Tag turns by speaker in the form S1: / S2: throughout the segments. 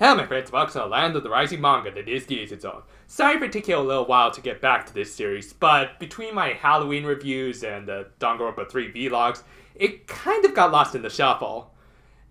S1: Hello my friends, welcome to the land of the rising manga that is the Asian Zone. Sorry for taking a little while to get back to this series, but between my Halloween reviews and the Danganronpa 3 vlogs, it kind of got lost in the shuffle.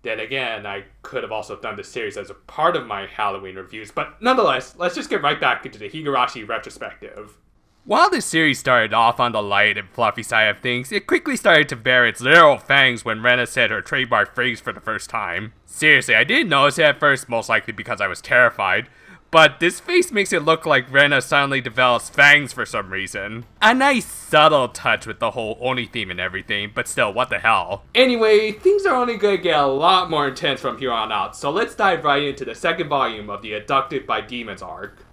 S1: Then again, I could have also done this series as a part of my Halloween reviews, but nonetheless, let's just get right back into the Higurashi retrospective. While this series started off on the light and fluffy side of things, it quickly started to bare its literal fangs when Rena said her trademark phrase for the first time. Seriously, I didn't notice it at first, most likely because I was terrified, but this face makes it look like Rena suddenly develops fangs for some reason. A nice subtle touch with the whole Oni theme and everything, but still, what the hell. Anyway, things are only gonna get a lot more intense from here on out, so let's dive right into the second volume of the Abducted by Demons arc.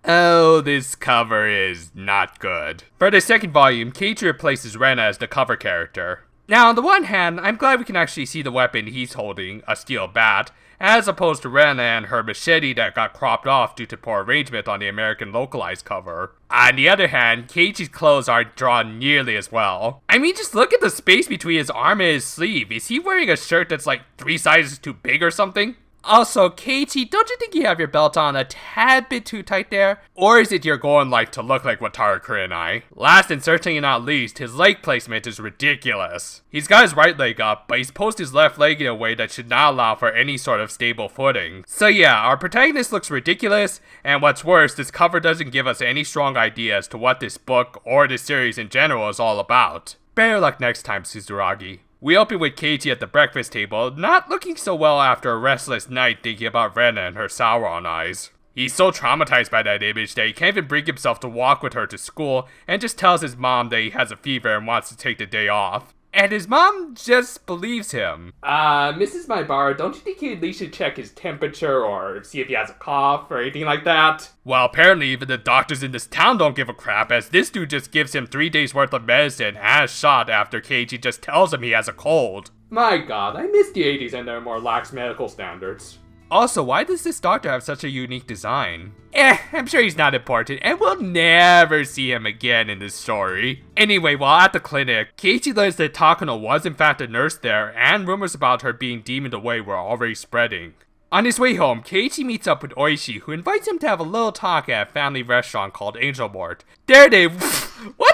S1: Oh, this cover is not good. For the second volume, Keichi replaces Rena as the cover character. Now, on the one hand, I'm glad we can actually see the weapon he's holding, a steel bat, as opposed to Rena and her machete that got cropped off due to poor arrangement on the American localized cover. On the other hand, Keiichi's clothes aren't drawn nearly as well. I mean, just look at the space between his arm and his sleeve. Is he wearing a shirt that's like 3 sizes too big or something? Also, Keiichi, don't you think you have your belt on a tad bit too tight there? Or is it your goal in life to look like Wataru Kurenai? Last and certainly not least, his leg placement is ridiculous. He's got his right leg up, but he's posed his left leg in a way that should not allow for any sort of stable footing. So yeah, our protagonist looks ridiculous, and what's worse, this cover doesn't give us any strong idea as to what this book, or this series in general, is all about. Better luck next time, Suzuragi. We open with Keiichi at the breakfast table, not looking so well after a restless night thinking about Rena and her Sauron eyes. He's so traumatized by that image that he can't even bring himself to walk with her to school and just tells his mom that he has a fever and wants to take the day off. And his mom just believes him. Mrs. Maibara, don't you think you at least should check his temperature or see if he has a cough or anything like that? Well, apparently even the doctors in this town don't give a crap, as this dude just gives him 3 days worth of medicine and a shot after Keiichi just tells him he has a cold. My god, I miss the 80s and their more lax medical standards. Also, why does this doctor have such a unique design? I'm sure he's not important, and we'll never see him again in this story. Anyway, while at the clinic, Keiichi learns that Takano was in fact a nurse there, and rumors about her being demoned away were already spreading. On his way home, Keiichi meets up with Oishi, who invites him to have a little talk at a family restaurant called Angel Mort. What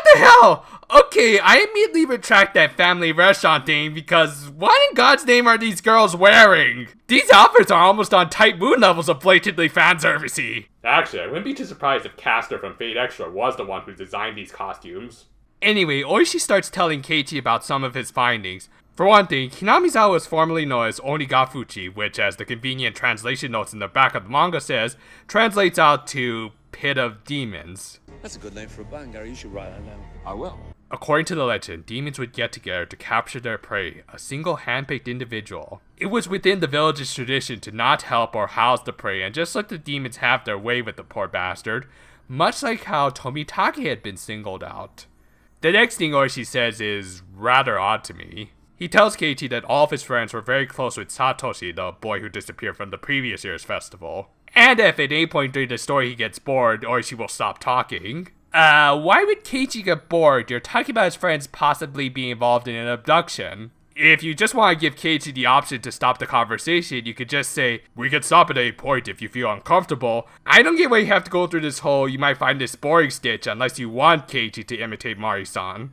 S1: the hell? Okay, I immediately retract that family restaurant thing because what in God's name are these girls wearing? These outfits are almost on Type Moon levels of blatantly fanservicey. Actually, I wouldn't be too surprised if Castor from Fate Extra was the one who designed these costumes. Anyway, Oishi starts telling Keiichi about some of his findings. For one thing, Hinamizawa was formerly known as Onigafuchi, which, as the convenient translation notes in the back of the manga says, translates out to Pit of Demons.
S2: That's a good name for a band, Gary. You should write that down.
S3: I will.
S1: According to the legend, demons would get together to capture their prey, a single hand-picked individual. It was within the village's tradition to not help or house the prey and just let the demons have their way with the poor bastard, much like how Tomitake had been singled out. The next thing Oishi says is rather odd to me. He tells Keiichi that all of his friends were very close with Satoshi, the boy who disappeared from the previous year's festival. And if at any point during the story he gets bored, Oishi will stop talking. Why would Keiichi get bored? You're talking about his friends possibly being involved in an abduction. If you just want to give Keiichi the option to stop the conversation, you could just say, we could stop at any point if you feel uncomfortable. I don't get why you have to go through this whole you might find this boring stitch unless you want Keiichi to imitate Mari-san.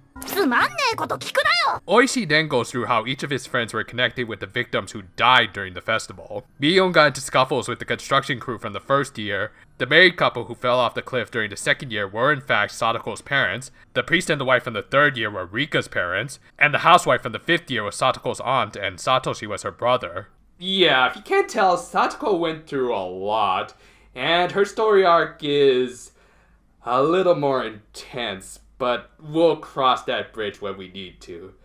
S1: Oishi then goes through how each of his friends were connected with the victims who died during the festival. Mion got into scuffles with the construction crew from the first year. The married couple who fell off the cliff during the second year were in fact Satoko's parents. The priest and the wife from the third year were Rika's parents. And the housewife from the fifth year was Satoko's aunt, and Satoshi was her brother. Yeah, if you can't tell, Satoko went through a lot. And her story arc is a little more intense, but we'll cross that bridge when we need to.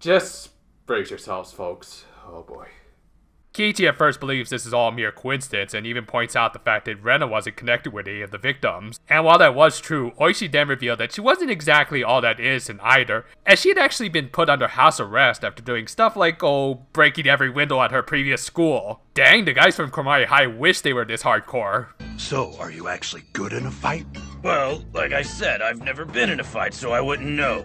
S1: Just brace yourselves, folks. Oh boy. Keiichi at first believes this is all mere coincidence and even points out the fact that Rena wasn't connected with any of the victims. And while that was true, Oishi then revealed that she wasn't exactly all that innocent either, as she had actually been put under house arrest after doing stuff like, breaking every window at her previous school. Dang, the guys from Komai High wish they were this hardcore.
S4: So, are you actually good in a fight?
S3: Well, like I said, I've never been in a fight, so I wouldn't know.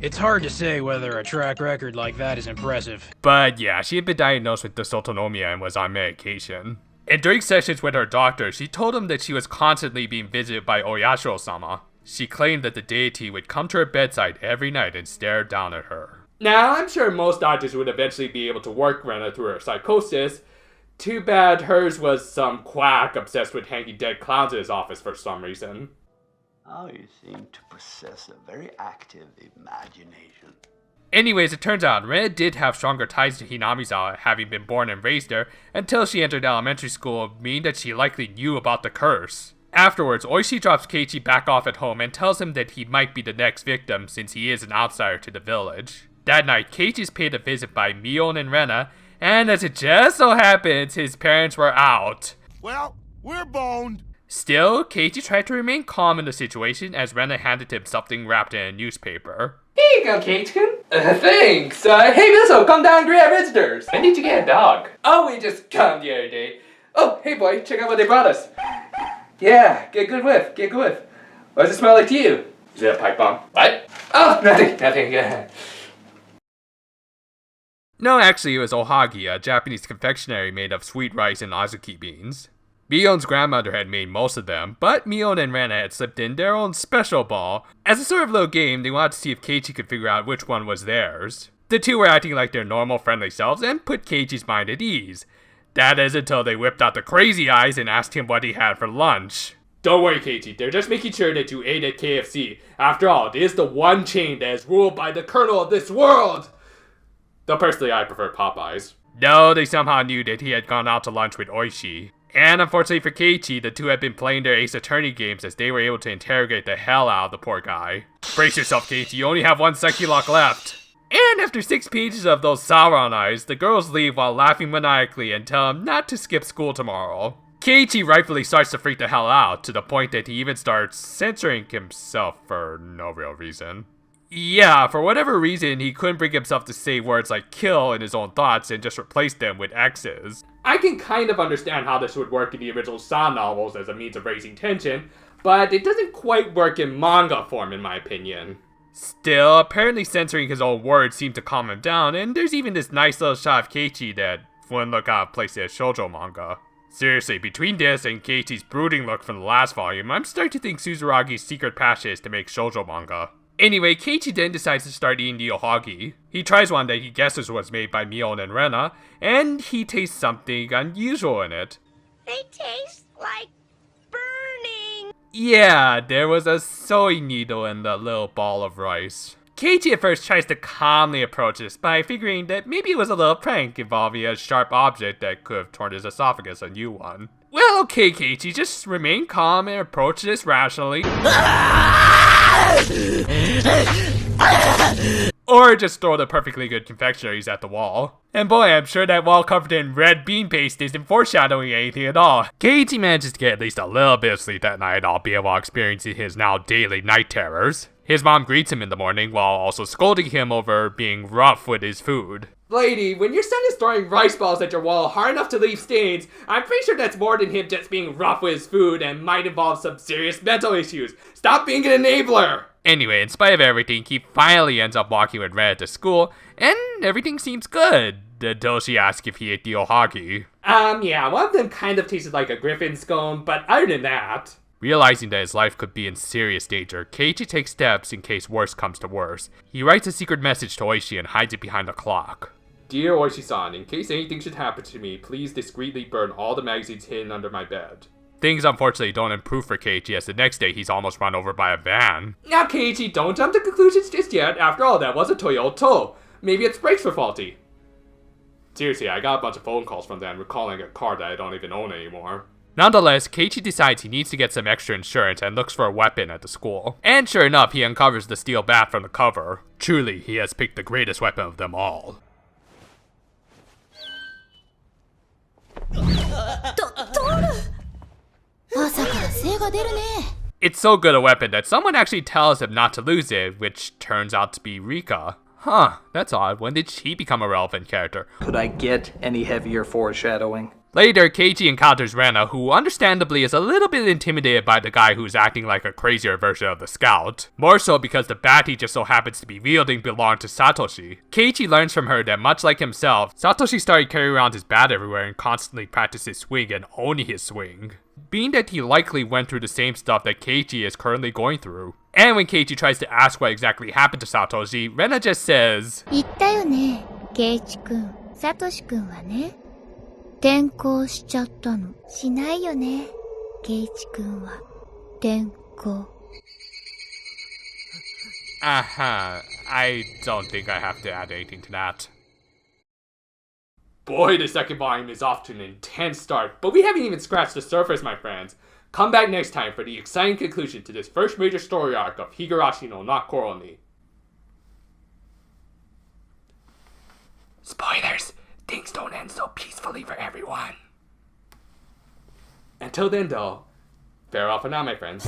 S3: It's hard to say whether a track record like that is impressive.
S1: But yeah, she had been diagnosed with dysautonomia and was on medication. And during sessions with her doctor, she told him that she was constantly being visited by Oyashiro-sama. She claimed that the deity would come to her bedside every night and stare down at her. Now, I'm sure most doctors would eventually be able to work Rena through her psychosis. Too bad hers was some quack obsessed with hanging dead clowns in his office for some reason.
S4: Oh, you seem to possess a very active imagination.
S1: Anyways, it turns out Rena did have stronger ties to Hinamizawa, having been born and raised there, until she entered elementary school, meaning that she likely knew about the curse. Afterwards, Oishi drops Keiichi back off at home and tells him that he might be the next victim since he is an outsider to the village. That night, Keiichi is paid a visit by Mion and Rena, and as it just so happens, his parents were out.
S5: Well, we're boned.
S1: Still, Keiichi tried to remain calm in the situation as Rena handed him something wrapped in a newspaper.
S6: Here you go, Keiichi. Thanks. Hey, Misso, come down and greet our visitors. When did you get a dog? Oh, we just got the other day. Oh, hey boy, check out what they brought us. Yeah, get a good whiff, get a good whiff. What does it smell like to you? Is it a pipe bomb? What? Oh, nothing, yeah.
S1: No, actually, it was ohagi, a Japanese confectionery made of sweet rice and azuki beans. Mion's grandmother had made most of them, but Mion and Rena had slipped in their own special ball. As a sort of little game, they wanted to see if Keiichi could figure out which one was theirs. The two were acting like their normal friendly selves and put Keiichi's mind at ease. That is until they whipped out the crazy eyes and asked him what he had for lunch. Don't worry, Keiichi, they're just making sure that you ate at KFC. After all, it is the one chain that is ruled by the colonel of this world! Though personally, I prefer Popeyes. No, they somehow knew that he had gone out to lunch with Oishi. And unfortunately for Keiichi, the two had been playing their Ace Attorney games as they were able to interrogate the hell out of the poor guy. Brace yourself, Keiichi, you only have one Psyche Lock left. And after 6 pages of those Sauron eyes, the girls leave while laughing maniacally and tell him not to skip school tomorrow. Keiichi rightfully starts to freak the hell out, to the point that he even starts censoring himself for no real reason. Yeah, for whatever reason, he couldn't bring himself to say words like kill in his own thoughts and just replace them with X's. I can kind of understand how this would work in the original Saw novels as a means of raising tension, but it doesn't quite work in manga form in my opinion. Still, apparently censoring his own words seemed to calm him down, and there's even this nice little shot of Keiichi that wouldn't look out of place in a shoujo manga. Seriously, between this and Keiichi's brooding look from the last volume, I'm starting to think Suzuragi's secret passion is to make shoujo manga. Anyway, Keiichi then decides to start eating the ohagi. He tries one that he guesses was made by Mion and Rena, and he tastes something unusual in it.
S7: They taste like burning.
S1: Yeah, there was a sewing needle in the little ball of rice. Keiichi at first tries to calmly approach this by figuring that maybe it was a little prank involving a sharp object that could have torn his esophagus a new one. Well, okay, Keiichi, just remain calm and approach this rationally. Or just throw the perfectly good confectionaries at the wall. And boy, I'm sure that wall covered in red bean paste isn't foreshadowing anything at all. Keiichi manages to get at least a little bit of sleep that night, albeit while experiencing his now daily night terrors. His mom greets him in the morning while also scolding him over being rough with his food. Lady, when your son is throwing rice balls at your wall hard enough to leave stains, I'm pretty sure that's more than him just being rough with his food and might involve some serious mental issues. Stop being an enabler! Anyway, in spite of everything, he finally ends up walking with Rena to school, and everything seems good, until she asks if he ate the ohagi. Yeah, one of them kind of tasted like a griffin scone, but other than that... Realizing that his life could be in serious danger, Keiichi takes steps in case worse comes to worse. He writes a secret message to Oishi and hides it behind a clock. Dear Oishi-san, in case anything should happen to me, please discreetly burn all the magazines hidden under my bed. Things unfortunately don't improve for Keiichi as the next day he's almost run over by a van. Now Keiichi, don't jump to conclusions just yet. After all, that was a Toyota. Maybe its brakes were faulty. Seriously, I got a bunch of phone calls from them recalling a car that I don't even own anymore. Nonetheless, Keiichi decides he needs to get some extra insurance and looks for a weapon at the school. And sure enough, he uncovers the steel bat from the cover. Truly, he has picked the greatest weapon of them all. It's so good a weapon that someone actually tells him not to lose it, which turns out to be Rika. Huh, that's odd. When did she become a relevant character?
S8: Could I get any heavier foreshadowing?
S1: Later, Keichi encounters Rena, who understandably is a little bit intimidated by the guy who's acting like a crazier version of the Scout. More so because the bat he just so happens to be wielding belonged to Satoshi. Keiichi learns from her that much like himself, Satoshi started carrying around his bat everywhere and constantly practiced his swing and owning his swing. Being that he likely went through the same stuff that Keiichi is currently going through. And when Keiichi tries to ask what exactly happened to Satoshi, Rena just says,
S8: 言ったよね、ケイチ君。サトシ君はね、転校しちゃったの。しないよね、ケイチ君は。転校。
S1: I don't think I have to add anything to that. Boy, the second volume is off to an intense start, but we haven't even scratched the surface, my friends. Come back next time for the exciting conclusion to this first major story arc of Higurashi no Nakoro ni. Spoilers! Things don't end so peacefully for everyone. Until then though, farewell for now, my friends.